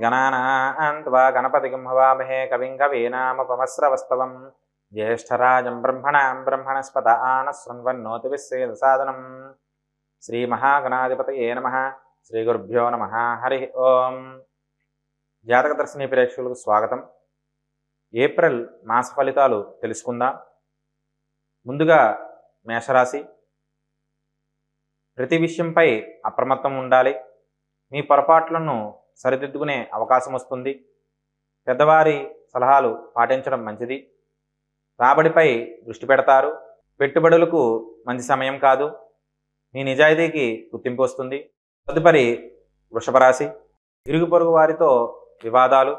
गणानान्त्वा गणपतिं हवामहे कविं कवीनामुपमस्रवस्तवं ज्येष्ठराजं ब्रह्मणां ब्रह्मणस्पत आनशृण्वन्नोतिभिस्सेदसादनं श्रीमहागणाधिपतये नमः। श्रीगुरुभ्यो नमः। हरि ओं। జాతకదర్శిని ప్రేక్షకులకు స్వాగతం। ఏప్రిల్ మాస ఫలితాలు తెలుసుకుందాం। ముందుగా మేషరాశి, ప్రతి విషయంపై అప్రమత్తం ఉండాలి। మీ పొరపాట్లను సరిదిద్దుకునే అవకాశం వస్తుంది। పెద్దవారి సలహాలు పాటించడం మంచిది। రాబడిపై దృష్టి పెడతారు। పెట్టుబడులకు మంచి సమయం కాదు। మీ నిజాయితీకి గుర్తింపు వస్తుంది। తదుపరి వృషభ రాశి, ఇరుగు పొరుగు వారితో వివాదాలు,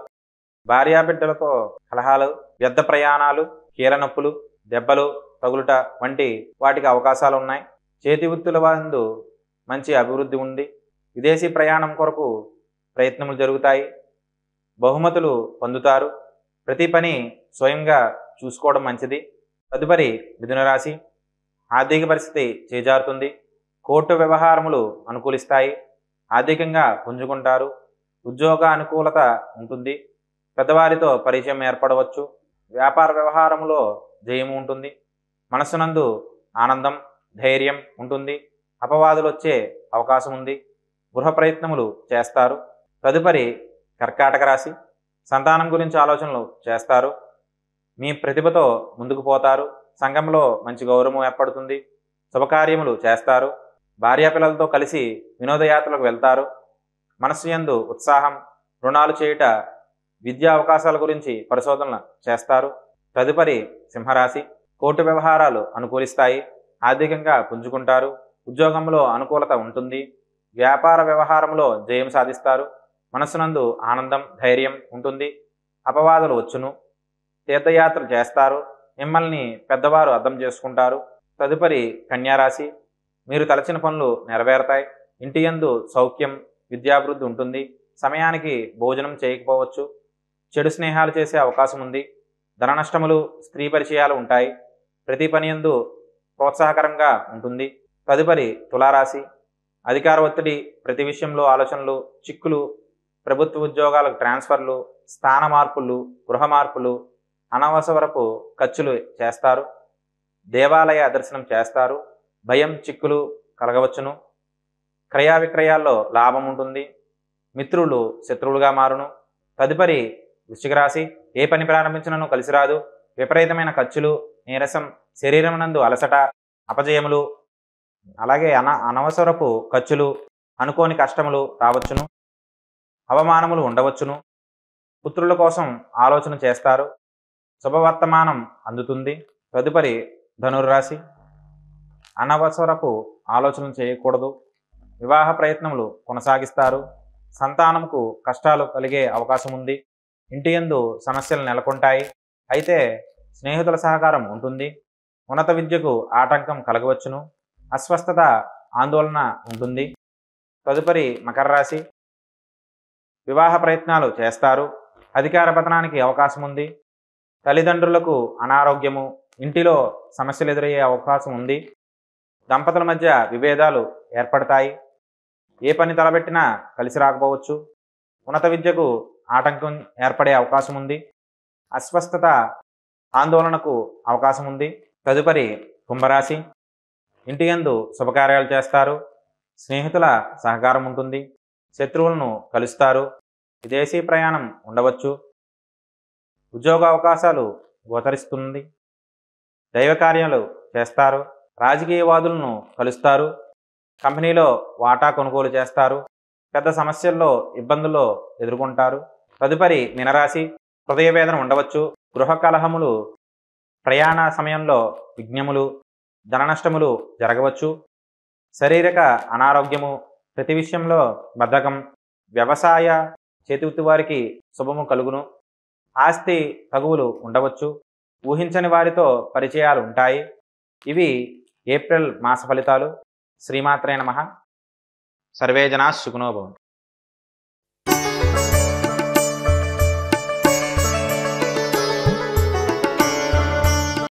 భార్యాబిడ్డలతో కలహాలు, వ్యర్థ ప్రయాణాలు, కీలనొప్పులు, దెబ్బలు తగులుట వంటి వాటికి అవకాశాలు ఉన్నాయి। చేతి వృత్తుల వాందు మంచి అభివృద్ధి ఉంది। విదేశీ ప్రయాణం కొరకు ప్రయత్నములు జరుగుతాయి। బహుమతులు పొందుతారు। ప్రతి పని స్వయంగా చూసుకోవడం మంచిది। తదుపరి మిథున రాశి, ఆర్థిక పరిస్థితి చేజారుతుంది। కోర్టు వ్యవహారములు అనుకూలిస్తాయి। ఆర్థికంగా పుంజుకుంటారు। ఉద్యోగ అనుకూలత ఉంటుంది। పెద్దవారితో పరిచయం ఏర్పడవచ్చు। వ్యాపార వ్యవహారములో జయము ఉంటుంది। మనస్సునందు ఆనందం, ధైర్యం ఉంటుంది। అపవాదులు వచ్చే అవకాశం ఉంది। గృహ ప్రయత్నములు చేస్తారు। తదుపరి కర్కాటక రాశి, సంతానం గురించి ఆలోచనలు చేస్తారు। మీ ప్రతిభతో ముందుకు పోతారు। సంఘంలో మంచి గౌరవం ఏర్పడుతుంది। శుభకార్యములు చేస్తారు। భార్యాపిల్లలతో కలిసి వినోదయాత్రలకు వెళ్తారు। మనస్సు యందు ఉత్సాహం, రుణాలు చేయుట, విద్యా అవకాశాల గురించి పరిశోధనలు చేస్తారు। తదుపరి సింహరాశి, కోర్టు వ్యవహారాలు అనుకూలిస్తాయి। ఆర్థికంగా పుంజుకుంటారు। ఉద్యోగంలో అనుకూలత ఉంటుంది। వ్యాపార వ్యవహారంలో జయం సాధిస్తారు। మనస్సునందు ఆనందం, ధైర్యం ఉంటుంది। అపవాదులు వచ్చును। తీర్థయాత్ర చేస్తారు। మిమ్మల్ని పెద్దవారు అర్థం చేసుకుంటారు। తదుపరి కన్యారాశి, మీరు తలచిన పనులు నెరవేరుతాయి। ఇంటి యందు సౌఖ్యం, విద్యాభివృద్ధి ఉంటుంది। సమయానికి భోజనం చేయకపోవచ్చు। చెడు స్నేహాలు చేసే అవకాశం ఉంది। ధన నష్టములు, స్త్రీ పరిచయాలు ఉంటాయి। ప్రతి పని యందు ప్రోత్సాహకరంగా ఉంటుంది। తదుపరి తులారాశి, అధికార ఒత్తిడి, ప్రతి విషయంలో ఆలోచనలు, చిక్కులు, ప్రభుత్వ ఉద్యోగాలకు ట్రాన్స్ఫర్లు, స్థాన మార్పులు, గృహ మార్పులు, అనవసరపు ఖర్చులు చేస్తారు। దేవాలయ దర్శనం చేస్తారు। భయం, చిక్కులు కలగవచ్చును। క్రయ విక్రయాల్లో లాభం ఉంటుంది। మిత్రులు శత్రువులుగా మారును। తదుపరి వృశ్చిక రాశి, ఏ పని ప్రారంభించినను కలిసి రాదు। విపరీతమైన ఖర్చులు, నీరసం, శరీరం నందు అలసట, అపజయములు, అలాగే అనవసరపు ఖర్చులు, అనుకోని కష్టములు రావచ్చును। అవమానములు ఉండవచ్చును। పుత్రుల కోసం ఆలోచన చేస్తారు। శుభవర్తమానం అందుతుంది। తదుపరి ధనుర్రాశి, అనవసరపు ఆలోచనలు చేయకూడదు। వివాహ ప్రయత్నములు కొనసాగిస్తారు। సంతానముకు కష్టాలు కలిగే అవకాశం ఉంది। ఇంటి యందు సమస్యలు నెలకొంటాయి। అయితే స్నేహితుల సహకారం ఉంటుంది। ఉన్నత విద్యకు ఆటంకం కలగవచ్చును। అస్వస్థత, ఆందోళన ఉంటుంది। తదుపరి మకర రాశి, వివాహ ప్రయత్నాలు చేస్తారు। అధికార పతనానికి అవకాశం ఉంది। తల్లిదండ్రులకు అనారోగ్యము, ఇంటిలో సమస్యలు ఎదురయ్యే అవకాశం ఉంది। దంపతుల మధ్య విభేదాలు ఏర్పడతాయి। ఏ పని తలబెట్టినా కలిసి రాకపోవచ్చు। ఉన్నత విద్యకు ఆటంకం ఏర్పడే అవకాశం ఉంది। అస్వస్థత, ఆందోళనకు అవకాశం ఉంది। తదుపరి కుంభరాశి, ఇంటి యందు శుభకార్యాలు చేస్తారు। స్నేహితుల సహకారం ఉంటుంది। శత్రువులను కలుస్తారు। విదేశీ ప్రయాణం ఉండవచ్చు। ఉద్యోగ అవకాశాలు గోచరిస్తుంది। దైవ కార్యాలు చేస్తారు। రాజకీయవాదులను కలుస్తారు। కంపెనీలో వాటా కొనుగోలు చేస్తారు। పెద్ద సమస్యల్లో, ఇబ్బందుల్లో ఎదుర్కొంటారు। తదుపరి మీనరాశి, హృదయ వేదన ఉండవచ్చు। గృహ కలహములు, ప్రయాణ సమయంలో విఘ్నములు, ధన నష్టములు జరగవచ్చు। శారీరక అనారోగ్యము, ప్రతి విషయంలో బద్ధకం, వ్యవసాయ చేతివృత్తి వారికి శుభము కలుగును। ఆస్తి తగువులు ఉండవచ్చు। ఊహించని వారితో పరిచయాలు ఉంటాయి। ఇవి ఏప్రిల్ మాస ఫలితాలు। శ్రీమాత్రే నమః। సర్వే జనాః సుఖినో భవంతు।